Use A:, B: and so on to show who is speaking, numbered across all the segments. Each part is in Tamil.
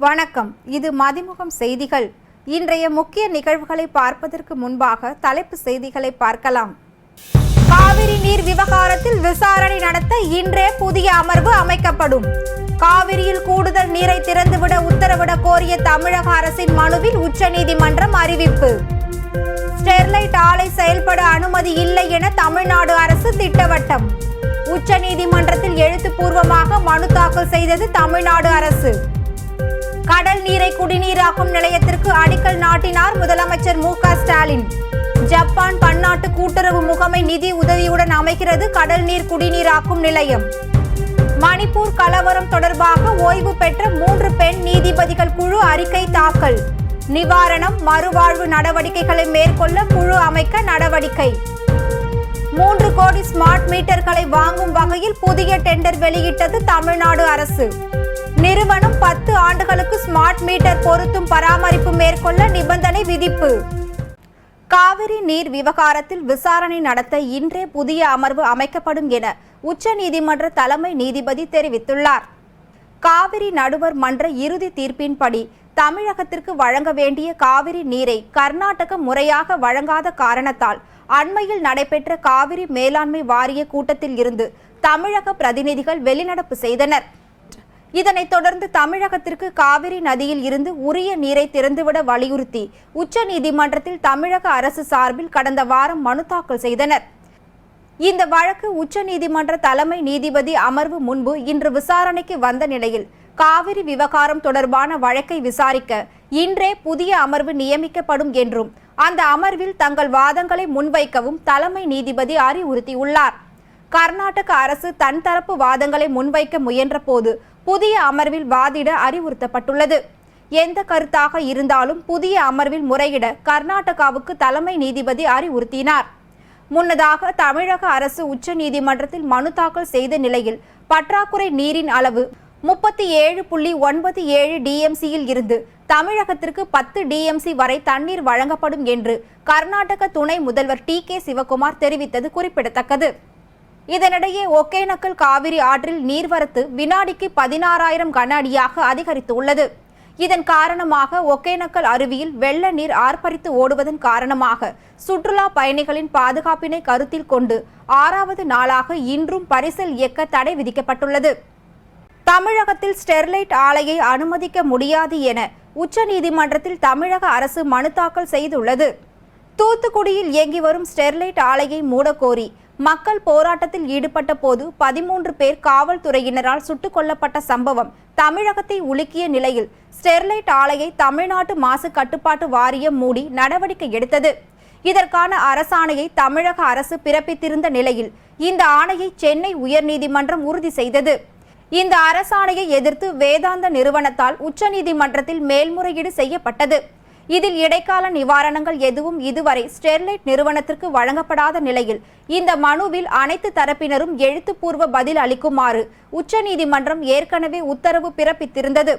A: வணக்கம். இது மதிமுகம் செய்திகள். இன்றைய முக்கிய நிகழ்வுகளை பார்ப்பதற்கு முன்பாக தலைப்பு செய்திகளை பார்க்கலாம். காவிரி நீர் விவகாரத்தில் விசாரணை நடத்த இன்றே புதிய அமர்வு அமைக்கப்படும். காவிரியில் கூடுதல் நீரை திறந்துவிட உத்தரவிட கோரிய தமிழக அரசின் மனுவில் உச்சநீதிமன்றம் அறிவிப்பு. ஸ்டெர்லைட் ஆலை செயல்பட அனுமதி இல்லை என தமிழ்நாடு அரசு திட்டவட்டம். உச்சநீதிமன்றத்தில் எழுத்துப்பூர்வமாக மனு தாக்கல் செய்தது தமிழ்நாடு அரசு. கடல் நீரை குடிநீராக்கும் நிலையத்திற்கு அடிக்கல் நாட்டினார் முதலமைச்சர் மு.க. ஸ்டாலின். ஜப்பான் பன்னாட்டு கூட்டுறவு முகமை நிதி உதவியுடன் அமைகிறது கடல் நீர் குடிநீராக்கும் நிலையம். மணிப்பூர் கலவரம் தொடர்பாக ஓய்வு பெற்ற 3 பெண் நீதிபதிகள் குழு அறிக்கை தாக்கல். நிவாரணம் மறுவாழ்வு நடவடிக்கைகளை மேற்கொள்ள குழு அமைக்க நடவடிக்கை. 3 கோடி ஸ்மார்ட் மீட்டர்களை வாங்கும் வகையில் புதிய டெண்டர் வெளியிட்டது தமிழ்நாடு அரசு. நிறுவனம் 10 ஆண்டுகளுக்கு ஸ்மார்ட் மீட்டர் பொருத்தும் பராமரிப்பு மேற்கொள்ள நிபந்தனை விதிப்பு. காவிரி நீர் விவகாரத்தில் விசாரணை நடத்த இன்றே புதிய அமர்வு அமைக்கப்படும் என உச்சநீதிமன்ற தலைமை நீதிபதி தெரிவித்துள்ளார். காவிரி நடுவர் மன்ற இறுதி தீர்ப்பின்படி தமிழகத்திற்கு வழங்க வேண்டிய காவிரி நீரை கர்நாடகம் முறையாக வழங்காத காரணத்தால் அண்மையில் நடைபெற்ற காவிரி மேலாண்மை வாரிய கூட்டத்தில் இருந்து தமிழக பிரதிநிதிகள் வெளிநடப்பு செய்தனர். இதனைத் தொடர்ந்து தமிழகத்திற்கு காவிரி நதியில் இருந்து உரிய நீரை திறந்துவிட வலியுறுத்தி உச்சநீதிமன்றத்தில் தமிழக அரசு சார்பில் கடந்த வாரம் மனு தாக்கல் செய்தனர். இந்த வழக்கு உச்சநீதிமன்ற தலைமை நீதிபதி அமர்வு முன்பு இன்று விசாரணைக்கு வந்த நிலையில் காவிரி விவகாரம் தொடர்பான வழக்கை விசாரிக்க இன்றே புதிய அமர்வு நியமிக்கப்படும் என்றும் அந்த அமர்வில் தங்கள் வாதங்களை முன்வைக்கவும் தலைமை நீதிபதி அறிவுறுத்தியுள்ளார். கர்நாடக அரசு தன் தரப்பு வாதங்களை முன்வைக்க முயன்ற போது புதிய அமர்வில் வாதிட அறிவுறுத்தப்பட்டுள்ளது. எந்த கருத்தாக இருந்தாலும் புதிய அமர்வில் முறையிட கர்நாடகாவுக்கு தலைமை நீதிபதி அறிவுறுத்தினார். முன்னதாக தமிழக அரசு உச்சநீதிமன்றத்தில் மனு தாக்கல் செய்த நிலையில் பற்றாக்குறை நீரின் அளவு 37.97 டிஎம்சியில் இருந்து தமிழகத்திற்கு 10 டிஎம்சி வரை தண்ணீர் வழங்கப்படும் என்று கர்நாடக துணை முதல்வர் டி.கே. சிவகுமார் தெரிவித்தது குறிப்பிடத்தக்கது. இதனிடையே ஒகேனக்கல் காவிரி ஆற்றில் நீர்வரத்து வினாடிக்கு 16,000 கன அடியாக அதிகரித்துள்ளது. இதன் காரணமாக ஒகேனக்கல் அருவியில் வெள்ள நீர் ஆர்ப்பரித்து ஓடுவதன் காரணமாக சுற்றுலா பயணிகளின் பாதுகாப்பினை கருத்தில் கொண்டு 6வது நாளாக இன்றும் பரிசல் இயக்க தடை விதிக்கப்பட்டுள்ளது. தமிழகத்தில் ஸ்டெர்லைட் ஆலையை அனுமதிக்க முடியாது என உச்சநீதிமன்றத்தில் தமிழக அரசு மனு தாக்கல் செய்துள்ளது. தூத்துக்குடியில் இயங்கி வரும் ஸ்டெர்லைட் ஆலையை மூடக்கோரி மக்கள் போராட்டத்தில் ஈடுபட்ட போது 13 பேர் காவல்துறையினரால் சுட்டுக் கொல்லப்பட்ட சம்பவம் தமிழகத்தை உலுக்கிய நிலையில் ஸ்டெர்லைட் ஆலையை தமிழ்நாட்டு மாசு கட்டுப்பாட்டு வாரியம் மூடி நடவடிக்கை எடுத்தது. இதற்கான அரசாணையை தமிழக அரசு பிறப்பித்திருந்த நிலையில் இந்த ஆணையை சென்னை உயர்நீதிமன்றம் உறுதி செய்தது. இந்த அரசாணையை எதிர்த்து வேதாந்த நிறுவனத்தால் உச்சநீதிமன்றத்தில் மேல்முறையீடு செய்யப்பட்டது. இதில் இடைக்கால நிவாரணங்கள் எதுவும் இதுவரை ஸ்டெர்லைட் நிறுவனத்திற்கு வழங்கப்படாத நிலையில் இந்த மனுவில் அனைத்து தரப்பினரும் எழுத்துப்பூர்வ பதில் அளிக்குமாறு உச்சநீதிமன்றம் ஏற்கனவே உத்தரவு பிறப்பித்திருந்தது.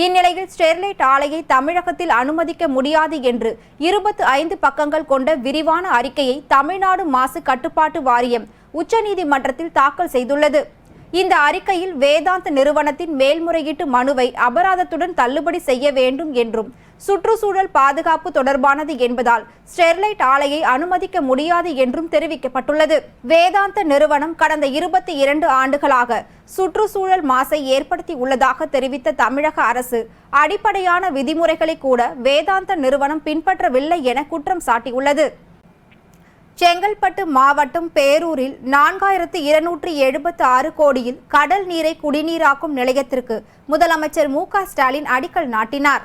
A: இந்நிலையில் ஸ்டெர்லைட் ஆலையை தமிழகத்தில் அனுமதிக்க முடியாது என்று 25 பக்கங்கள் கொண்ட விரிவான அறிக்கையை தமிழ்நாடு மாசு கட்டுப்பாட்டு வாரியம் உச்சநீதிமன்றத்தில் தாக்கல் செய்துள்ளது. இந்த அறிக்கையில் வேதாந்த நிறுவனத்தின் மேல்முறையீட்டு மனுவை அபராதத்துடன் தள்ளுபடி செய்ய வேண்டும் என்றும் சுற்றுச்சூழல் பாதுகாப்பு தொடர்பானது என்பதால் ஸ்டெர்லைட் ஆலையை அனுமதிக்க முடியாது என்றும் தெரிவிக்கப்பட்டுள்ளது. வேதாந்த நிறுவனம் கடந்த 22 ஆண்டுகளாக சுற்றுச்சூழல் மாசை ஏற்படுத்தி உள்ளதாக தெரிவித்த தமிழக அரசு அடிப்படையான விதிமுறைகளை கூட வேதாந்த நிறுவனம் பின்பற்றவில்லை என குற்றம் சாட்டியுள்ளது. செங்கல்பட்டு மாவட்டம் பேரூரில் 4276 கோடியில் கடல் நீரை குடிநீராக்கும் நிலையத்திற்கு முதலமைச்சர் மு.க. ஸ்டாலின் அடிக்கல் நாட்டினார்.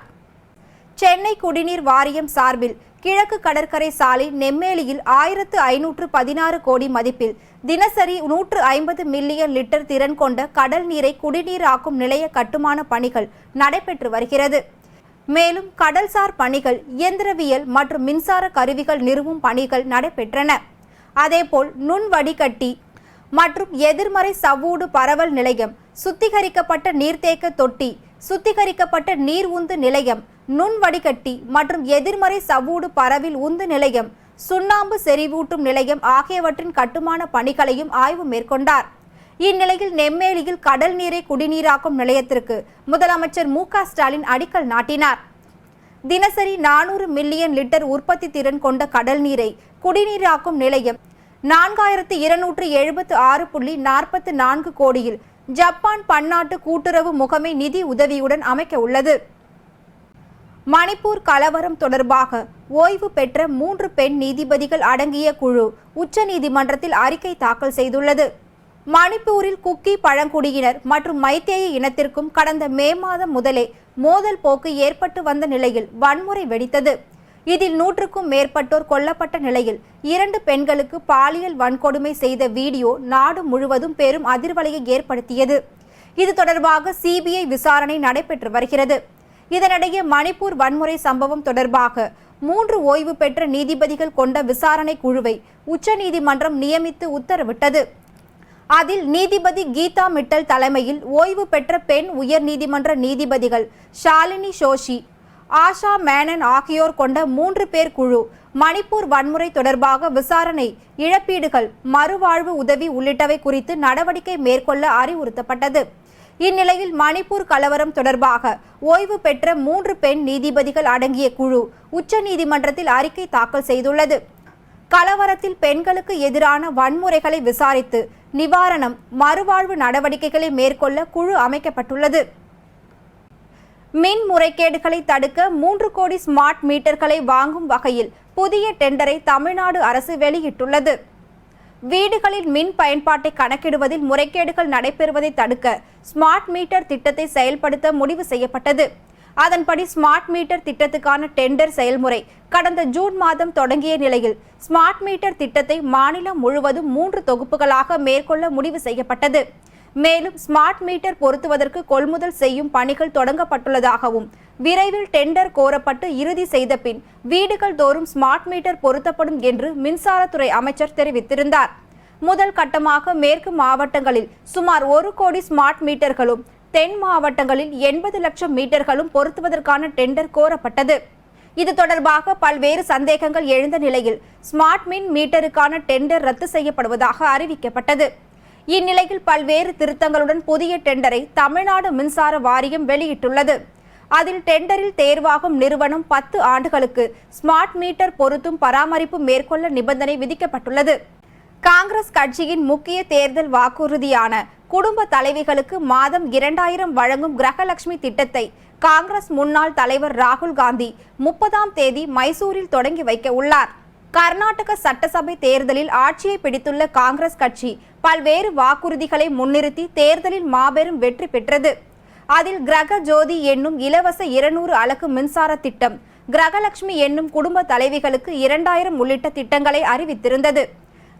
A: சென்னை குடிநீர் வாரியம் சார்பில் கிழக்கு கடற்கரை சாலை நெம்மேலியில் 1516 கோடி மதிப்பில் தினசரி 150 மில்லியன் லிட்டர் திறன் கொண்ட கடல் நீரை குடிநீராக்கும் நிலைய கட்டுமான பணிகள் நடைபெற்று வருகிறது. மேலும் கடல்சார் பணிகள், இயந்திரவியல் மற்றும் மின்சார கருவிகள் நிறுவும் பணிகள் நடைபெற்றன. அதேபோல் நுண் வடிகட்டி மற்றும் எதிர்மறை சவ்வூடு பரவல் நிலையம், சுத்திகரிக்கப்பட்ட நீர்த்தேக்க தொட்டி, சுத்திகரிக்கப்பட்ட நீர் உந்து நிலையம், நுண் வடிகட்டி மற்றும் எதிர்மறை சவ்வூடு பரவில் உந்து நிலையம், சுண்ணாம்பு செறிவூட்டும் நிலையம் ஆகியவற்றின் கட்டுமான பணிகளையும் ஆய்வு மேற்கொண்டார். இந்நிலையில் நெம்மேலியில் கடல் நீரை குடிநீராக்கும் நிலையத்திற்கு முதலமைச்சர் மு.க.ஸ்டாலின் அடிக்கல் நாட்டினார். தினசரி 400 மில்லியன் லிட்டர் உற்பத்தி திறன் கொண்ட கடல் நீரை குடிநீராக்கும் நிலையம் 4276.44 கோடியில் ஜப்பான் பன்னாட்டு கூட்டுறவு முகமை நிதி உதவியுடன் அமைக்க உள்ளது. மணிப்பூர் கலவரம் தொடர்பாக ஓய்வு பெற்ற 3 பெண் நீதிபதிகள் அடங்கிய குழு உச்சநீதிமன்றத்தில் அறிக்கை தாக்கல் செய்துள்ளது. மணிப்பூரில் குக்கி பழங்குடியினர் மற்றும் மைத்தேய இனத்திற்கும் கடந்த மே மாதம் முதலே மோதல் போக்கு ஏற்பட்டு வந்த நிலையில் வன்முறை வெடித்தது. இதில் 100க்கும் மேற்பட்டோர் கொல்லப்பட்ட நிலையில் 2 பெண்களுக்கு பாலியல் வன்கொடுமை செய்த வீடியோ நாடு முழுவதும் பெரும் அதிர்வலையை ஏற்படுத்தியது. இது தொடர்பாக சிபிஐ விசாரணை நடைபெற்று வருகிறது. இதனிடையே மணிப்பூர் வன்முறை சம்பவம் தொடர்பாக 3 ஓய்வு பெற்ற நீதிபதிகள் கொண்ட விசாரணை குழுவை உச்சநீதிமன்றம் நியமித்து உத்தரவிட்டது. அதில் நீதிபதி கீதா மிட்டல் தலைமையில் ஓய்வு பெற்ற பெண் உயர் நீதிமன்ற நீதிபதிகள் ஷாலினி ஜோஷி, ஆஷா மேனன் ஆகியோர் கொண்ட 3 பேர் குழு மணிப்பூர் வன்முறை தொடர்பாக விசாரணை, இழப்பீடுகள், மறுவாழ்வு உதவி உள்ளிட்டவை குறித்து நடவடிக்கை மேற்கொள்ள அறிவுறுத்தப்பட்டது. இந்நிலையில் மணிப்பூர் கலவரம் தொடர்பாக ஓய்வு பெற்ற 3 பெண் நீதிபதிகள் அடங்கிய குழு உச்சநீதிமன்றத்தில் அறிக்கை தாக்கல் செய்துள்ளது. கலவரத்தில் பெண்களுக்கு எதிரான வன்முறைகளை விசாரித்து நிவாரணம், மறுவாழ்வு நடவடிக்கைகளை மேற்கொள்ள குழு அமைக்கப்பட்டுள்ளது. மின் முறைகேடுகளை தடுக்க 3 கோடி ஸ்மார்ட் மீட்டர்களை வாங்கும் வகையில் புதிய டெண்டரை தமிழ்நாடு அரசு வெளியிட்டுள்ளது. வீடுகளில் மின் பயன்பாட்டை கணக்கிடுவதில் முறைகேடுகள் நடைபெறுவதை தடுக்க ஸ்மார்ட் மீட்டர் திட்டத்தை செயல்படுத்த முடிவு செய்யப்பட்டது. அதன்படி ஸ்மார்ட் மீட்டர் திட்டத்துக்கான டெண்டர் செயல்முறை கடந்த ஜூன் மாதம் தொடங்கிய நிலையில் ஸ்மார்ட் மீட்டர் திட்டத்தை மாநிலம் முழுவதும் 3 தொகுப்புகளாக மேற்கொள்ள முடிவு செய்யப்பட்டது. மேலும் ஸ்மார்ட் மீட்டர் பொருத்துவதற்கு கொள்முதல் செய்யும் பணிகள் தொடங்கப்பட்டுள்ளதாகவும், விரைவில் டெண்டர் கோரப்பட்டு இறுதி செய்த பின் வீடுகள் தோறும் ஸ்மார்ட் மீட்டர் பொருத்தப்படும் என்று மின்சாரத்துறை அமைச்சர் தெரிவித்திருந்தார். முதல் கட்டமாக மேற்கு மாவட்டங்களில் சுமார் 1 கோடி ஸ்மார்ட் மீட்டர்களும், தென் மாவட்டங்களில் 80 லட்சம் மீட்டர்களும் பொருத்துவதற்கான டெண்டர் கோரப்பட்டது. இது தொடர்பாக பல்வேறு சந்தேகங்கள் எழுந்த நிலையில் ஸ்மார்ட் மின் மீட்டருக்கான டெண்டர் ரத்து செய்யப்படுவதாக அறிவிக்கப்பட்டது. இந்நிலையில் பல்வேறு திருத்தங்களுடன் புதிய டெண்டரை தமிழ்நாடு மின்சார வாரியம் வெளியிட்டுள்ளது. அதில் டெண்டரில் தேர்வாகும் நிறுவனம் 10 ஆண்டுகளுக்கு ஸ்மார்ட் மீட்டர் பொருத்தும் பராமரிப்பு மேற்கொள்ள நிபந்தனை விதிக்கப்பட்டுள்ளது. காங்கிரஸ் கட்சியின் முக்கிய தேர்தல் வாக்குறுதியான குடும்ப தலைவிகளுக்கு மாதம் 2000 வழங்கும் கிரகலட்சுமி திட்டத்தை காங்கிரஸ் முன்னாள் தலைவர் ராகுல் காந்தி 30ஆம் தேதி மைசூரில் தொடங்கி வைக்க உள்ளார். கர்நாடக சட்டசபை தேர்தலில் ஆட்சியை பிடித்துள்ள காங்கிரஸ் கட்சி பல்வேறு வாக்குறுதிகளை முன்னிறுத்தி தேர்தலில் மாபெரும் வெற்றி பெற்றது. அதில் கிரக ஜோதி என்னும் இலவச 200 அலகு மின்சார திட்டம், கிரகலட்சுமி என்னும் குடும்ப தலைவிகளுக்கு 2000 உள்ளிட்ட திட்டங்களை அறிவித்திருந்தது.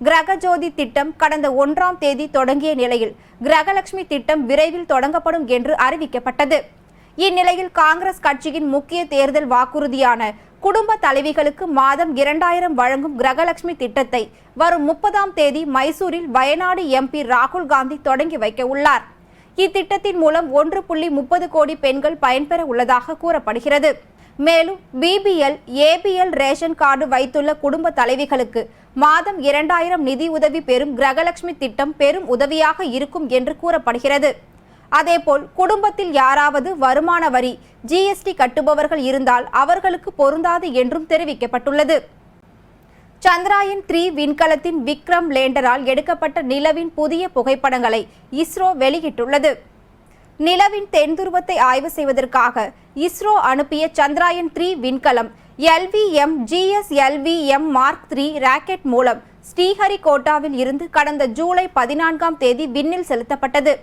A: கிரகஜோதி திட்டம் கடந்த 1ஆம் தேதி தொடங்கிய நிலையில் கிரகலட்சுமி திட்டம் விரைவில் தொடங்கப்படும் என்று அறிவிக்கப்பட்டது. இந்நிலையில் காங்கிரஸ் கட்சியின் முக்கிய தேர்தல் வாக்குறுதியான குடும்ப தலைவிகளுக்கு மாதம் 2000 வழங்கும் கிரகலட்சுமி திட்டத்தை வரும் 30ஆம் தேதி மைசூரில் வயநாடு எம்பி ராகுல் காந்தி தொடங்கி வைக்க உள்ளார். இத்திட்டத்தின் மூலம் 1.30 கோடி பெண்கள் பயன்பெற உள்ளதாக கூறப்படுகிறது. மேலும் பிபிஎல், ஏபிஎல் ரேஷன் கார்டு வைத்துள்ள குடும்ப தலைவிகளுக்கு மாதம் 2000 நிதி உதவி பெறும் கிரகலட்சுமி திட்டம் பெரும் உதவியாக இருக்கும் என்று கூறப்படுகிறது. அதேபோல் குடும்பத்தில் யாராவது வருமான வரி, ஜிஎஸ்டி கட்டுபவர்கள் இருந்தால் அவர்களுக்கு பொருந்தாது என்றும் தெரிவிக்கப்பட்டுள்ளது. சந்திராயன் 3 விண்கலத்தின் விக்ரம் லேண்டரால் எடுக்கப்பட்ட நிலவின் புதிய புகைப்படங்களை இஸ்ரோ வெளியிட்டுள்ளது. நிலவின் தென் துருவத்தை ஆய்வு செய்வதற்காக இஸ்ரோ அனுப்பிய சந்திராயன் 3 விண்கலம் LVM GSLV-M Mark 3 ராக்கெட் மூலம் ஸ்ரீஹரிகோட்டாவில் இருந்து கடந்த ஜூலை 14ஆம் தேதி விண்ணில் செலுத்தப்பட்டது.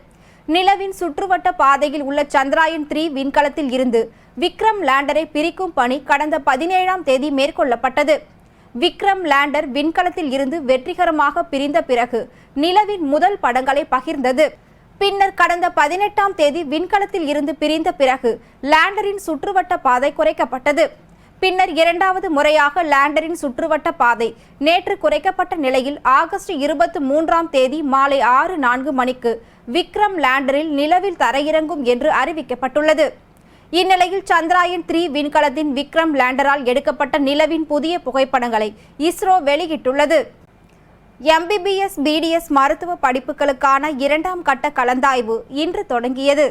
A: நிலவின் சுற்றுவட்ட பாதையில் உள்ள சந்திராயன் 3 விண்கலத்தில் இருந்து விக்ரம் லேண்டரை பிரிக்கும் பணி கடந்த 17ஆம் தேதி மேற்கொள்ளப்பட்டது. விக்ரம் லேண்டர் விண்கலத்தில் இருந்து வெற்றிகரமாக பிரிந்த பிறகு நிலவின் முதல் படங்களை பகிர்ந்தது. பின்னர் கடந்த 18ஆம் தேதி விண்கலத்தில் இருந்து பிரிந்த பிறகு லேண்டரின் சுற்றுவட்ட பாதை குறைக்கப்பட்டது. பின்னர் 2வது முறையாக லேண்டரின் சுற்றுவட்ட பாதை நேற்று குறைக்கப்பட்ட நிலையில் ஆகஸ்ட் 23ஆம் தேதி மாலை 6:04 மணிக்கு விக்ரம் லேண்டரில் நிலவில் தரையிறங்கும் என்று அறிவிக்கப்பட்டுள்ளது. இந்நிலையில் சந்திராயன் 3 விண்கலத்தின் விக்ரம் லேண்டரால் எடுக்கப்பட்ட நிலவின் புதிய புகைப்படங்களை இஸ்ரோ வெளியிட்டுள்ளது. MBBS, BDS மருத்துவ படிப்புகளுக்கான 2ஆம் கட்ட கலந்தாய்வு இன்று தொடங்கியது.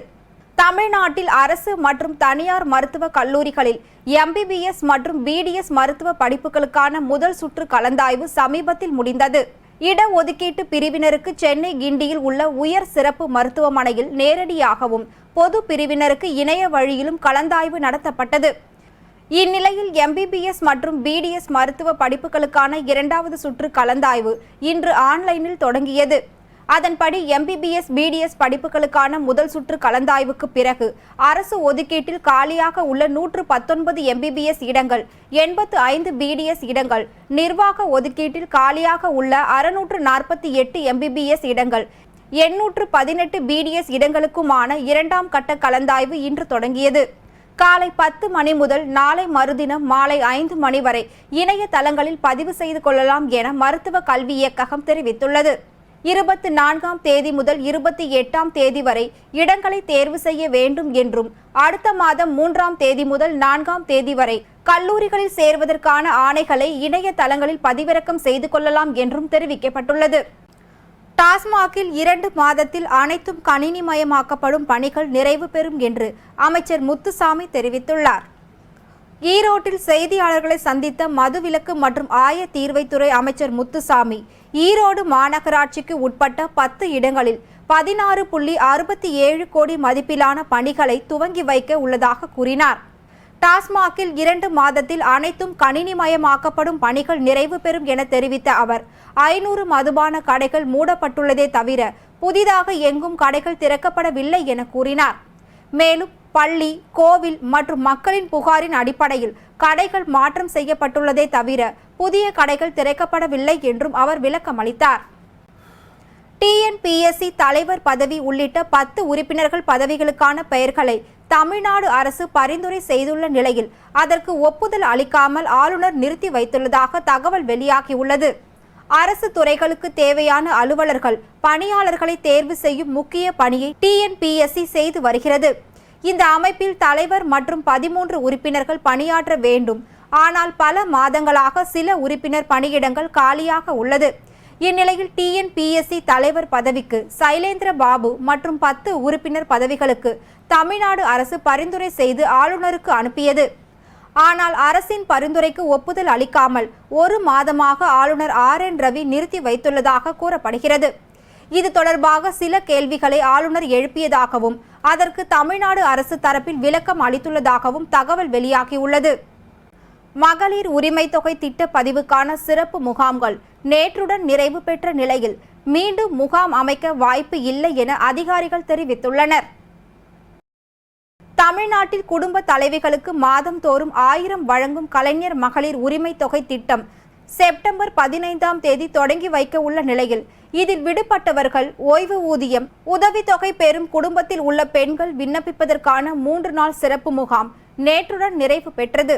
A: தமிழ்நாட்டில் அரசு மற்றும் தனியார் மருத்துவ கல்லூரிகளில் MBBS மற்றும் BDS மருத்துவ படிப்புகளுக்கான முதல் சுற்று கலந்தாய்வு சமீபத்தில் முடிந்தது. இடஒதுக்கீட்டு பிரிவினருக்கு சென்னை கிண்டியில் உள்ள உயர் சிறப்பு மருத்துவமனையில் நேரடியாகவும், பொது பிரிவினருக்கு இணைய வழியிலும் கலந்தாய்வு நடத்தப்பட்டது. இந்நிலையில் MBBS மற்றும் BDS மருத்துவ படிப்புகளுக்கான 2வது சுற்று கலந்தாய்வு இன்று ஆன்லைனில் தொடங்கியது. அதன்படி MBBS, BDS படிப்புகளுக்கான முதல் சுற்று கலந்தாய்வுக்கு பிறகு அரசு ஒதுக்கீட்டில் காலியாக உள்ள 119 MBBS இடங்கள், 85 BDS இடங்கள், நிர்வாக ஒதுக்கீட்டில் காலியாக உள்ள 648 MBBS இடங்கள், 818 BDS இடங்களுக்குமான 2ஆம் கட்ட கலந்தாய்வு இன்று தொடங்கியது. காலை 10 மணி முதல் நாளை மறுதினம் மாலை 5 மணி வரை இணையதளங்களில் பதிவு செய்து கொள்ளலாம் என மருத்துவ கல்வி இயக்ககம் தெரிவித்துள்ளது. 24ஆம் தேதி முதல் 28ஆம் தேதி வரை இடங்களை தேர்வு செய்ய வேண்டும் என்றும், அடுத்த மாதம் 3ஆம் தேதி முதல் 4ஆம் தேதி வரை கல்லூரிகளில் சேர்வதற்கான ஆணைகளை இணையதளங்களில் பதிவிறக்கம் செய்து கொள்ளலாம் என்றும் தெரிவிக்கப்பட்டுள்ளது. டாஸ்மாகில் 2 மாதத்தில் அனைத்தும் கணினிமயமாக்கப்படும் பணிகள் நிறைவு பெறும் என்று அமைச்சர் முத்துசாமி தெரிவித்துள்ளார். ஈரோட்டில் செய்தியாளர்களை சந்தித்த மதுவிலக்கு மற்றும் ஆயத்தீர்வைத்துறை அமைச்சர் முத்துசாமி, ஈரோடு மாநகராட்சிக்கு உட்பட்ட 10 இடங்களில் 16.67 கோடி மதிப்பிலான பணிகளை துவங்கி வைக்க உள்ளதாக கூறினார். டாஸ்மாகில் 2 மாதத்தில் அனைத்தும் கணினிமயமாக்கப்படும் பணிகள் நிறைவு பெறும் என தெரிவித்த அவர், 500 மதுபான கடைகள் மூடப்பட்டுள்ளதே தவிர புதிதாக எங்கும் கடைகள் திறக்கப்படவில்லை என கூறினார். மேலும் பள்ளி, கோவில் மற்றும் மக்களின் புகாரின் அடிப்படையில் கடைகள் மாற்றம் செய்யப்பட்டுள்ளதே தவிர புதிய கடைகள் திறக்கப்படவில்லை என்றும் அவர் விளக்கமளித்தார். TNPSC தலைவர் பதவி உள்ளிட்ட 10 உறுப்பினர்கள் பதவிகளுக்கான பெயர்களை தமிழ்நாடு அரசு பரிந்துரை செய்துள்ள நிலையில் அதற்கு ஒப்புதல் அளிக்காமல் ஆளுநர் நிறுத்தி வைத்துள்ளதாக தகவல் வெளியாகியுள்ளது. அரசு துறைகளுக்கு தேவையான அலுவலர்கள், பணியாளர்களை தேர்வு செய்யும் முக்கிய பணியை TNPSC செய்து வருகிறது. இந்த அமைப்பில் தலைவர் மற்றும் 13 உறுப்பினர்கள் பணியாற்ற வேண்டும். ஆனால் பல மாதங்களாக சில உறுப்பினர் பணியிடங்கள் காலியாக உள்ளது. இந்நிலையில் TNPSC தலைவர் பதவிக்கு சைலேந்திர பாபு மற்றும் 10 உறுப்பினர் பதவிகளுக்கு தமிழ்நாடு அரசு பரிந்துரை செய்து ஆளுநருக்கு அனுப்பியது. ஆனால் அரசின் பரிந்துரைக்கு ஒப்புதல் அளிக்காமல் 1 மாதமாக ஆளுநர் RN ரவி நிறுத்தி வைத்துள்ளதாக கூறப்படுகிறது. இது தொடர்பாக சில கேள்விகளை ஆளுநர் எழுப்பியதாகவும், அதற்கு தமிழ்நாடு அரசு தரப்பில் விளக்கம் அளித்துள்ளதாகவும் தகவல் வெளியாகியுள்ளது. மகளிர் உரிமை தொகை திட்ட பதிவுக்கான சிறப்பு முகாம்கள் நேற்றுடன் நிறைவு பெற்ற நிலையில் மீண்டும் முகாம் அமைக்க வாய்ப்பு இல்லை என அதிகாரிகள் தெரிவித்துள்ளனர். தமிழ்நாட்டில் குடும்ப தலைவிகளுக்கு மாதம் தோறும் 1000 வழங்கும் கலைஞர் மகளிர் உரிமை தொகை திட்டம் செப்டம்பர் 15ஆம் தேதி தொடங்கி வைக்க உள்ள நிலையில் இதில் விடுபட்டவர்கள் ஓய்வு ஊதியம், உதவித்தொகை பெறும் குடும்பத்தில் உள்ள பெண்கள் விண்ணப்பிப்பதற்கான 3 நாள் சிறப்பு முகாம் நேற்றுடன் நிறைவு பெற்றது.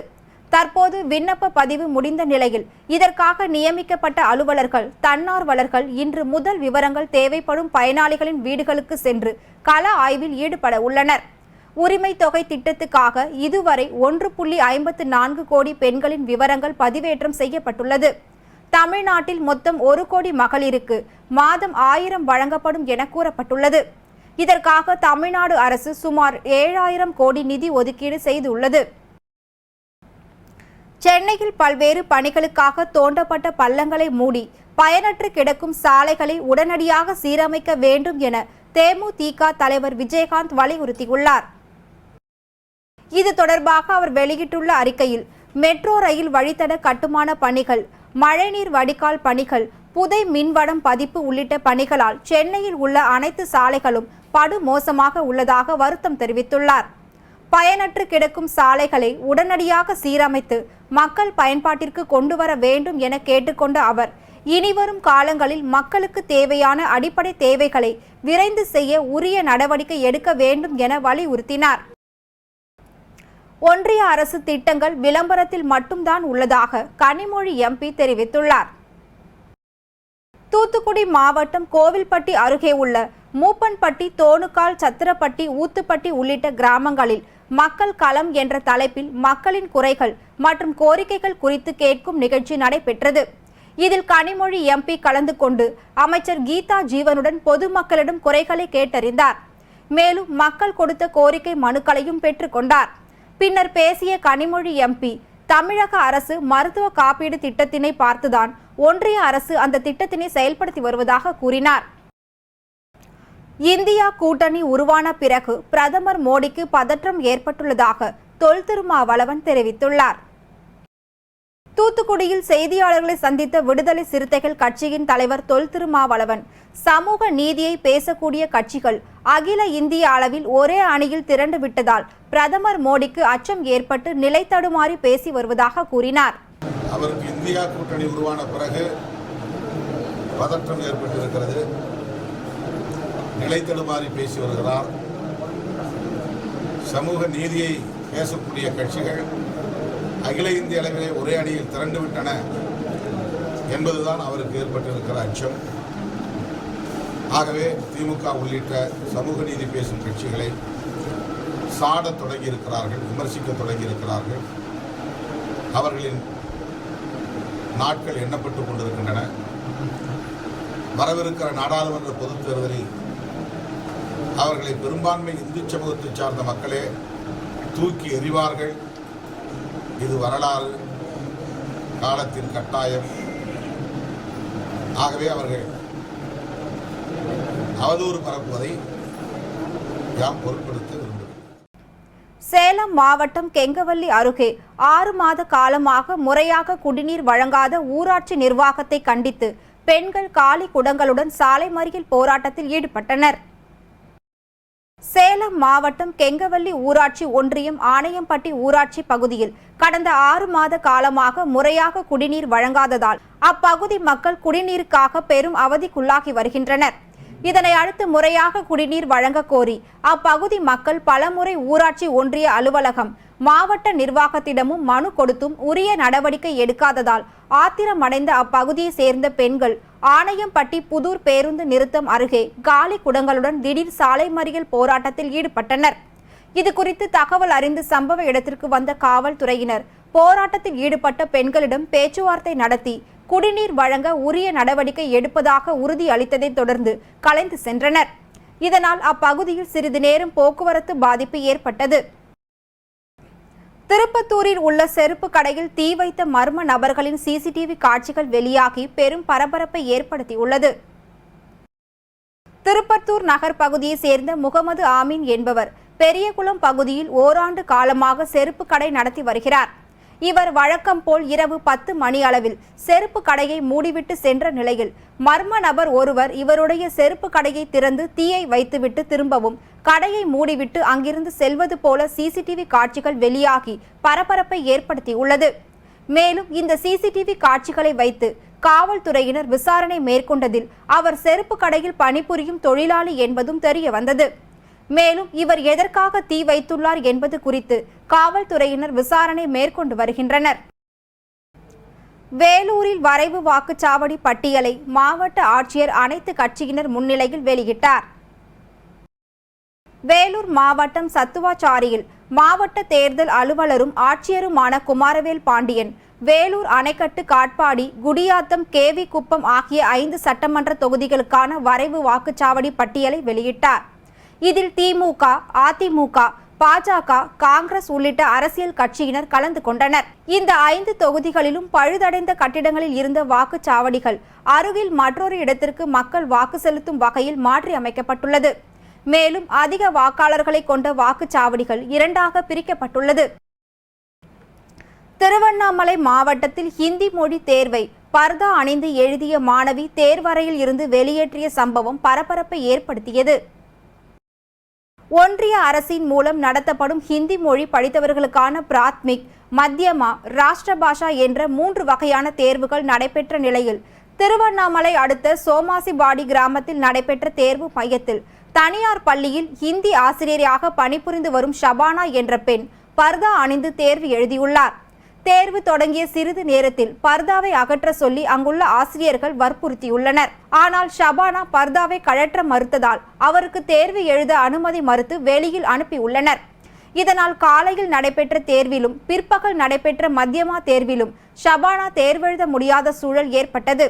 A: தற்போது விண்ணப்ப பதிவு முடிந்த நிலையில் இதற்காக நியமிக்கப்பட்ட அலுவலர்கள், தன்னார்வலர்கள் இன்று முதல் விவரங்கள் தேவைப்படும் பயனாளிகளின் வீடுகளுக்கு சென்று கள ஆய்வில் ஈடுபட உள்ளனர். உரிமை தொகை திட்டத்துக்காக இதுவரை 1.54 கோடி பெண்களின் விவரங்கள் பதிவேற்றம் செய்யப்பட்டுள்ளது. தமிழ்நாட்டில் மொத்தம் 1 கோடி மகளிருக்கு மாதம் 1000 வழங்கப்படும் என கூறப்பட்டுள்ளது. இதற்காக தமிழ்நாடு அரசு சுமார் 7000 கோடி நிதி ஒதுக்கீடு செய்துள்ளது. சென்னையில் பல்வேறு பணிகளுக்காக தோண்டப்பட்ட பள்ளங்களை மூடி பயனற்று கிடக்கும் சாலைகளை உடனடியாக சீரமைக்க வேண்டும் என தேமுதிக தலைவர் விஜயகாந்த் வலியுறுத்தியுள்ளார். இது தொடர்பாக அவர் வெளியிட்டுள்ள அறிக்கையில், மெட்ரோ ரயில் வழித்தட கட்டுமான பணிகள், மழைநீர் வடிகால் பணிகள், புதை மின்வடம் பதிப்பு உள்ளிட்ட பணிகளால் சென்னையில் உள்ள அனைத்து சாலைகளும் படுமோசமாக உள்ளதாக வருத்தம் தெரிவித்துள்ளார். பயனற்று கிடக்கும் சாலைகளை உடனடியாக சீரமைத்து மக்கள் பயன்பாட்டிற்கு கொண்டு வர வேண்டும் என கேட்டுக்கொண்ட அவர், இனிவரும் காலங்களில் மக்களுக்கு தேவையான அடிப்படை தேவைகளை விரைந்து செய்ய உரிய நடவடிக்கை எடுக்க வேண்டும் என வலியுறுத்தினார். ஒன்றிய அரசு திட்டங்கள் விளம்பரத்தில் மட்டும்தான் உள்ளதாக கனிமொழி MP தெரிவித்துள்ளார். தூத்துக்குடி மாவட்டம் கோவில்பட்டி அருகே உள்ள மூப்பன்பட்டி, தோணுக்கால், சத்திரப்பட்டி, ஊத்துப்பட்டி உள்ளிட்ட கிராமங்களில் மக்கள் களம் என்ற தலைப்பில் மக்களின் குறைகள் மற்றும் கோரிக்கைகள் குறித்து கேட்கும் நிகழ்ச்சி நடைபெற்றது. இதில் கனிமொழி எம்பி கலந்து கொண்டு அமைச்சர் கீதா ஜீவனுடன் பொதுமக்களிடம் குறைகளை கேட்டறிந்தார். மேலும் மக்கள் கொடுத்த கோரிக்கை மனுக்களையும் பெற்றுக்கொண்டார். பின்னர் பேசிய கனிமொழி எம்பி, தமிழக அரசு மருத்துவ காப்பீடு திட்டத்தினை பார்த்துதான் ஒன்றிய அரசு அந்த திட்டத்தினை செயல்படுத்தி வருவதாக கூறினார். இந்தியா கூட்டணி உருவான பிறகு பிரதமர் மோடிக்கு பதற்றம் ஏற்பட்டுள்ளதாக தொல் திருமாவளவன் தெரிவித்துள்ளார். தூத்துக்குடியில் செய்தியாளர்களை சந்தித்த விடுதலை சிறுத்தைகள் கட்சியின் தலைவர் தொல் திருமாவளவன், சமூக நீதியை பேசக்கூடிய கட்சிகள் அகில இந்திய அளவில் ஒரே அணியில் திரண்டு விட்டதால் பிரதமர் மோடிக்கு அச்சம் ஏற்பட்டு நிலை தடுமாறி பேசி வருவதாக கூறினார்.
B: அவருக்கு இந்தியா கூட்டணி உருவான பிறகு பதற்றம் ஏற்பட்டிருக்கிறது, நிலை தடுமாறி பேசி வருகிறார். சமூக நீதியை பேசக்கூடிய கட்சிகள் அகில இந்திய அளவிலே ஒரே அணியில் திரண்டுவிட்டன என்பதுதான் அவருக்கு ஏற்பட்டிருக்கிற அச்சம். ஆகவே திமுக உள்ளிட்ட சமூக நீதி பேசும் கட்சிகளை சாடத் தொடங்கியிருக்கிறார்கள், விமர்சிக்க தொடங்கியிருக்கிறார்கள். அவர்களின் நாட்கள் எண்ணப்பட்டுக் கொண்டிருக்கின்றன. வரவிருக்கிற நாடாளுமன்ற பொதுத் தேர்தலில் அவர்களை பெரும்பான்மை இந்து சமூகத்தை சார்ந்த மக்களே தூக்கி எறிவார்கள். இது வரலாறு, காலத்தின் கட்டாயம். ஆகவே அவர்கள் அவதூறு பரப்புவதை யாம் பொருட்படுத்த விரும்புகிறோம்.
A: சேலம் மாவட்டம் கெங்கவல்லி அருகே 6 மாத காலமாக முறையாக குடிநீர் வழங்காத ஊராட்சி நிர்வாகத்தை கண்டித்து பெண்கள் காலி குடங்களுடன் சாலை மறியல் போராட்டத்தில் ஈடுபட்டனர். சேலம் மாவட்டம் கெங்கவல்லி ஊராட்சி ஒன்றியம் ஆணையம்பட்டி ஊராட்சி பகுதியில் கடந்த 6 மாத காலமாக முறையாக குடிநீர் வழங்காததால் அப்பகுதி மக்கள் குடிநீருக்காக பெரும் அவதிக்குள்ளாகி வருகின்றனர். இதனை அடுத்து முறையாக குடிநீர் வழங்க கோரி அப்பகுதி மக்கள் பலமுறை ஊராட்சி ஒன்றிய அலுவலகம், மாவட்ட நிர்வாகத்திடமும் மனு கொடுத்தும் உரிய நடவடிக்கை எடுக்காததால் ஆத்திரமடைந்த அப்பகுதியை சேர்ந்த பெண்கள் ஆணையம்பட்டி புதூர் பேருந்து நிறுத்தம் அருகே காலி குடங்களுடன் திடீர் சாலை மறியல் போராட்டத்தில் ஈடுபட்டனர். இது குறித்து தகவல் அறிந்து சம்பவ இடத்திற்கு வந்த காவல்துறையினர் போராட்டத்தில் ஈடுபட்ட பெண்களிடம் பேச்சுவார்த்தை நடத்தி குடிநீர் வழங்க உரிய நடவடிக்கை எடுப்பதாக உறுதி அளித்ததை தொடர்ந்து கலைந்து சென்றனர். இதனால் அப்பகுதியில் சிறிது நேரம் போக்குவரத்து பாதிப்பு ஏற்பட்டது. திருப்பத்தூரில் உள்ள செருப்பு கடையில் தீ வைத்த மர்ம நபர்களின் சிசிடிவி காட்சிகள் வெளியாகி பெரும் பரபரப்பை ஏற்படுத்தியுள்ளது. திருப்பத்தூர் நகர் பகுதியை சேர்ந்த முகமது ஆமீன் என்பவர் பெரியகுளம் பகுதியில் ஓராண்டு காலமாக செருப்பு கடை நடத்தி வருகிறார். இவர் வழக்கம் போல் இரவு 10 மணி அளவில் செருப்பு கடையை மூடிவிட்டு சென்ற நிலையில் மர்ம நபர் ஒருவர் இவருடைய செருப்பு கடையை திறந்து தீயை வைத்துவிட்டு திரும்பவும் கடையை மூடிவிட்டு அங்கிருந்து செல்வது போல சிசிடிவி காட்சிகள் வெளியாகி பரபரப்பை ஏற்படுத்தியுள்ளது. மேலும் இந்த சிசிடிவி காட்சிகளை வைத்து காவல்துறையினர் விசாரணை மேற்கொண்டதில் அவர் செருப்பு கடையில் பணிபுரியும் தொழிலாளி என்பதும் தெரிய வந்தது. மேலும் இவர் எதற்காக தீ வைத்துள்ளார் என்பது குறித்து காவல்துறையினர் விசாரணை மேற்கொண்டு வருகின்றனர். வேலூரில் வரைவு வாக்குச்சாவடி பட்டியலை மாவட்ட ஆட்சியர் அனைத்து கட்சியினர் முன்னிலையில் வெளியிட்டார். வேலூர் மாவட்டம் சத்துவாச்சாரியில் மாவட்ட தேர்தல் அலுவலரும் ஆட்சியருமான குமாரவேல் பாண்டியன் வேலூர் அணைக்கட்டு, காட்பாடி, குடியாத்தம், கேவி குப்பம் ஆகிய 5 சட்டமன்ற தொகுதிகளுக்கான வரைவு வாக்குச்சாவடி பட்டியலை வெளியிட்டார். இதில் திமுக, அதிமுக, பாஜக, காங்கிரஸ் உள்ளிட்ட அரசியல் கட்சியினர் கலந்து கொண்டனர். இந்த 5 தொகுதிகளிலும் பழுதடைந்த கட்டிடங்களில் இருந்த வாக்குச்சாவடிகள் அருகில் மற்றொரு இடத்திற்கு மக்கள் வாக்கு செலுத்தும் வகையில் மாற்றி அமைக்கப்பட்டுள்ளது. மேலும் அதிக வாக்காளர்களை கொண்ட வாக்குச்சாவடிகள் 2ஆக பிரிக்கப்பட்டுள்ளது. திருவண்ணாமலை மாவட்டத்தில் ஹிந்தி மொழி தேர்வை பர்தா அணிந்து எழுதிய மாணவி தேர்வறையில் இருந்து வெளியேற்றிய சம்பவம் பரபரப்பை ஏற்படுத்தியது. ஒன்றிய அரசின் மூலம் நடத்தப்படும் ஹிந்தி மொழி படித்தவர்களுக்கான பிராத்மிக், மத்தியமா, ராஷ்டிர பாஷா என்ற 3 வகையான தேர்வுகள் நடைபெற்ற நிலையில் திருவண்ணாமலை அடுத்த சோமாசிபாடி கிராமத்தில் நடைபெற்ற தேர்வு மையத்தில் தனியார் பள்ளியில் ஹிந்தி ஆசிரியராக பணிபுரிந்து வரும் ஷபானா என்ற பெண் பர்தா அணிந்து தேர்வு எழுதியுள்ளார். தேர்வு தொடங்கிய சிறிது நேரத்தில் பர்தாவை அகற்ற சொல்லி அங்குள்ள ஆசிரியர்கள் வற்புறுத்தியுள்ளனர். ஆனால் ஷபானா பர்தாவை கழற்ற மறுத்ததால் அவருக்கு தேர்வு எழுத அனுமதி மறுத்து வெளியில் அனுப்பியுள்ளனர். இதனால் காலையில் நடைபெற்ற தேர்விலும் பிற்பகல் நடைபெற்ற மத்தியமா தேர்விலும் ஷபானா தேர்வெழுத முடியாத சூழல் ஏற்பட்டது.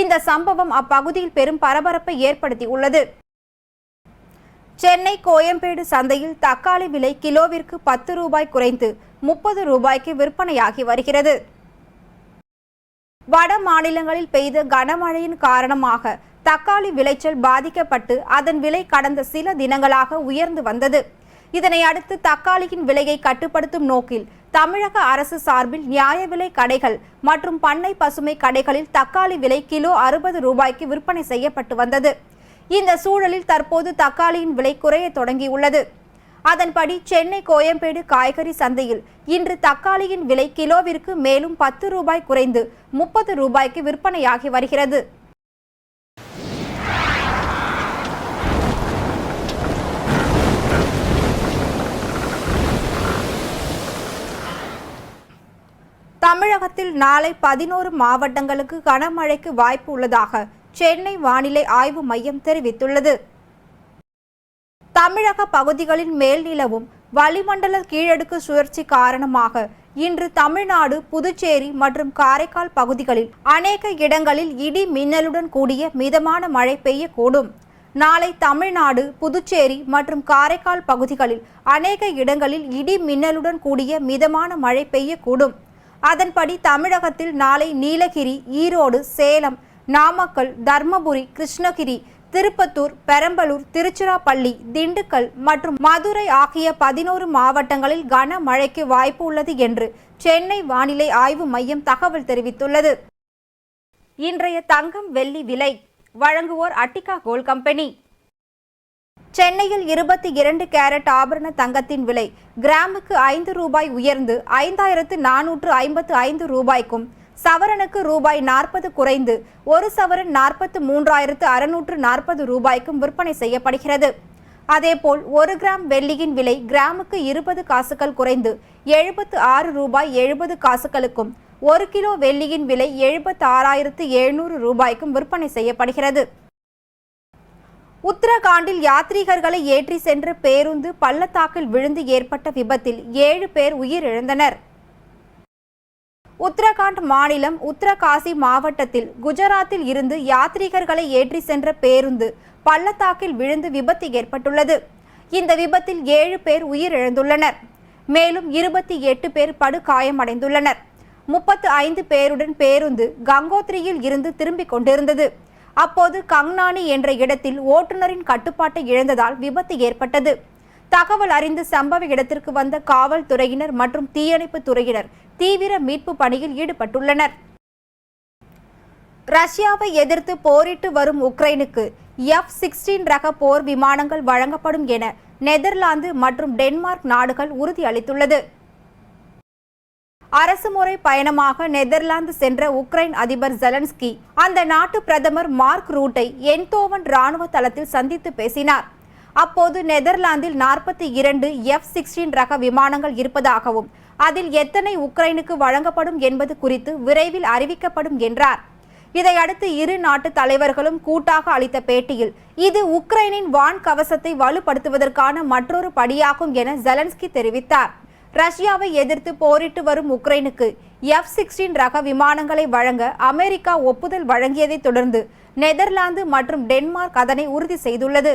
A: இந்த சம்பவம் அப்பகுதியில் பெரும் பரபரப்பை ஏற்படுத்தியுள்ளது. சென்னை கோயம்பேடு சந்தையில் தக்காளி விலை கிலோவிற்கு 10 ரூபாய் குறைந்து 30 ரூபாய்க்கு விற்பனையாகி வருகிறது. வட மாநிலங்களில் பெய்த கனமழையின் காரணமாக தக்காளி விளைச்சல் பாதிக்கப்பட்டு அதன் விலை கடந்த சில தினங்களாக உயர்ந்து வந்தது. இதனை அடுத்து தக்காளியின் விலையை கட்டுப்படுத்தும் நோக்கில் தமிழக அரசு சார்பில் நியாய விலை கடைகள் மற்றும் பண்ணை பசுமை கடைகளில் தக்காளி விலை கிலோ 60 ரூபாய்க்கு விற்பனை செய்யப்பட்டு வந்தது. இந்த சூழலில் தற்போது தக்காளியின் விலை குறைய தொடங்கியுள்ளது. அதன்படி சென்னை கோயம்பேடு காய்கறி சந்தையில் இன்று தக்காளியின் விலை கிலோவிற்கு மேலும் 10 ரூபாய் குறைந்து 30 ரூபாய்க்கு விற்பனையாகி வருகிறது. தமிழகத்தில் நாளை 11 மாவட்டங்களுக்கு கனமழைக்கு வாய்ப்பு உள்ளதாக சென்னை வானிலை ஆய்வு மையம் தெரிவித்துள்ளது. தமிழக பகுதிகளின் மேல் நிலவும் வளிமண்டல கீழடுக்கு சுழற்சி காரணமாக இன்று தமிழ்நாடு, புதுச்சேரி மற்றும் காரைக்கால் பகுதிகளில் அநேக இடங்களில் இடி மின்னலுடன் கூடிய மிதமான மழை பெய்யக்கூடும். நாளை தமிழ்நாடு, புதுச்சேரி மற்றும் காரைக்கால் பகுதிகளில் அநேக இடங்களில் இடி மின்னலுடன் கூடிய மிதமான மழை பெய்யக்கூடும். அதன்படி தமிழகத்தில் நாளை நீலகிரி, ஈரோடு, சேலம், நாமக்கல், தர்மபுரி, கிருஷ்ணகிரி, திருப்பத்தூர், பெரம்பலூர், திருச்சிராப்பள்ளி, திண்டுக்கல் மற்றும் மதுரை ஆகிய 11 மாவட்டங்களில் கனமழைக்கு வாய்ப்பு உள்ளது என்று சென்னை வானிலை ஆய்வு மையம் தகவல் தெரிவித்துள்ளது. இன்றைய தங்கம், வெள்ளி விலை வழங்குவோர் அட்டிகா கோல்ட் கம்பெனி. சென்னையில் 22 கேரட் ஆபரண தங்கத்தின் விலை கிராமுக்கு 5 ரூபாய் உயர்ந்து 5455 ரூபாய்க்கும், சவரனுக்கு ரூபாய் 40 குறைந்து ஒரு சவரன் 43,640 ரூபாய்க்கும் விற்பனை செய்யப்படுகிறது. அதேபோல் 1 கிராம் வெள்ளியின் விலை கிராமுக்கு 20 காசுகள் குறைந்து 76 ரூபாய் 70 காசுகளுக்கும், 1 கிலோ வெள்ளியின் விலை 76,700 ரூபாய்க்கும் விற்பனை செய்யப்படுகிறது. உத்தரகாண்டில் யாத்ரீகர்களை ஏற்றி சென்ற பேருந்து பள்ளத்தாக்கில் விழுந்து ஏற்பட்ட விபத்தில் 7 பேர் உயிரிழந்தனர். உத்தரகாண்ட் மாநிலம் உத்தரகாசி மாவட்டத்தில் குஜராத்தில் இருந்து யாத்ரீகர்களை ஏற்றி சென்ற பேருந்து பள்ளத்தாக்கில் விழுந்து விபத்து ஏற்பட்டுள்ளது. இந்த விபத்தில் 7 பேர் உயிரிழந்துள்ளனர். மேலும் 28 பேர் படுகாயமடைந்துள்ளனர். 35 பேருடன் பேருந்து கங்கோத்ரியில் இருந்து திரும்பிக் கொண்டிருந்தது. அப்போது கங்னானி என்ற இடத்தில் ஓட்டுநரின் கட்டுப்பாட்டை இழந்ததால் விபத்து ஏற்பட்டது. தகவல் அறிந்து சம்பவ இடத்திற்கு வந்த காவல்துறையினர் மற்றும் தீயணைப்பு துறையினர் தீவிர மீட்பு பணியில் ஈடுபட்டுள்ளனர். ரஷ்யாவை எதிர்த்து போரிட்டு வரும் உக்ரைனுக்கு F-16 ரக போர் விமானங்கள் வழங்கப்படும் என நெதர்லாந்து மற்றும் டென்மார்க் நாடுகள் உறுதியளித்துள்ளது. அரசுமுறை பயணமாக நெதர்லாந்து சென்ற உக்ரைன் அதிபர் ஜெலன்ஸ்கி அந்த நாட்டு பிரதமர் மார்க் ரூட்டை என்தோவன் ராணுவ தளத்தில் சந்தித்து பேசினார். அப்போது நெதர்லாந்தில் 42 F-16 ரக விமானங்கள் இருப்பதாகவும் அதில் எத்தனை உக்ரைனுக்கு வழங்கப்படும் என்பது குறித்து விரைவில் அறிவிக்கப்படும் என்றார். இதையடுத்து இரு நாட்டு தலைவர்களும் கூட்டாக அளித்த பேட்டியில் இது உக்ரைனின் வான் கவசத்தை வலுப்படுத்துவதற்கான மற்றொரு படியாகும் என ஜெலன்ஸ்கி தெரிவித்தார். ரஷ்யாவை எதிர்த்து போரிட்டு வரும் உக்ரைனுக்கு F-16 ரக விமானங்களை வழங்க அமெரிக்கா ஒப்புதல் வழங்கியதை தொடர்ந்து நெதர்லாந்து மற்றும் டென்மார்க் அதனை உறுதி செய்துள்ளது.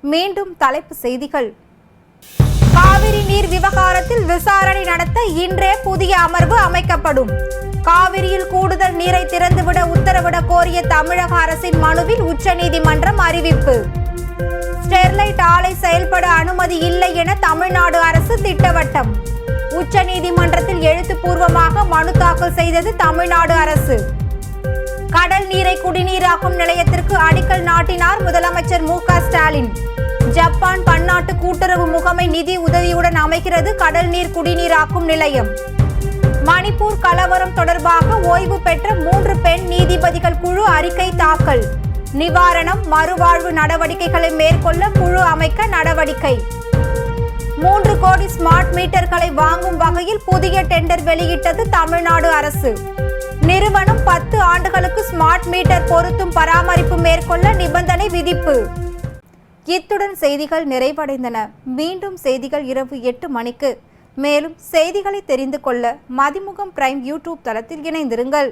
A: மீண்டும் தலைப்புச் செய்திகள். காவிரி நீர் விவகாரத்தில் விசாரணை நடத்த இன்றே புதிய அமர்வு அமைக்கப்படும். காவிரியில் கூடுதல் நீரை திறந்துவிட உத்தரவிட கோரிய தமிழக அரசின் மனுவில் உச்சநீதிமன்றம் அறிவிப்பு. ஸ்டெர்லைட் ஆலை செயல்பட அனுமதி இல்லை என தமிழ்நாடு அரசு திட்டவட்டம். உச்சநீதிமன்றத்தில் எழுத்துப்பூர்வமாக மனு தாக்கல் செய்தது தமிழ்நாடு அரசு. கடல் நீரை குடிநீராக்கும் நிலையத்திற்கு அடிக்கல் நாட்டினார் முதலமைச்சர் மு.க. ஸ்டாலின். ஜப்பான் பன்னாட்டு கூட்டுறவு முகமை நிதி உதவியுடன் அமைகிறது கடல் நீர் குடிநீராக்கும் நிலையம். மணிப்பூர் கலவரம் தொடர்பாக ஓய்வு பெற்ற 3 பெண் நீதிபதிகள் குழு அறிக்கை தாக்கல். நிவாரணம், மறுவாழ்வு நடவடிக்கைகளை மேற்கொள்ள குழு அமைக்க நடவடிக்கை. 3 கோடி ஸ்மார்ட் மீட்டர்களை வாங்கும் வகையில் புதிய டெண்டர் வெளியிட்டது தமிழ்நாடு அரசு. நிறுவனம் 10 ஆண்டுகளுக்கு ஸ்மார்ட் மீட்டர் பொருத்தும் பராமரிப்பு மேற்கொள்ள நிபந்தனை விதிப்பு. இத்துடன் செய்திகள் நிறைவடைந்தன. மீண்டும் செய்திகள் இரவு 8 மணிக்கு. மேலும் செய்திகளை தெரிந்து கொள்ள மதிமுகம் பிரைம் யூடியூப் தளத்தில் இணைந்திருங்கள்.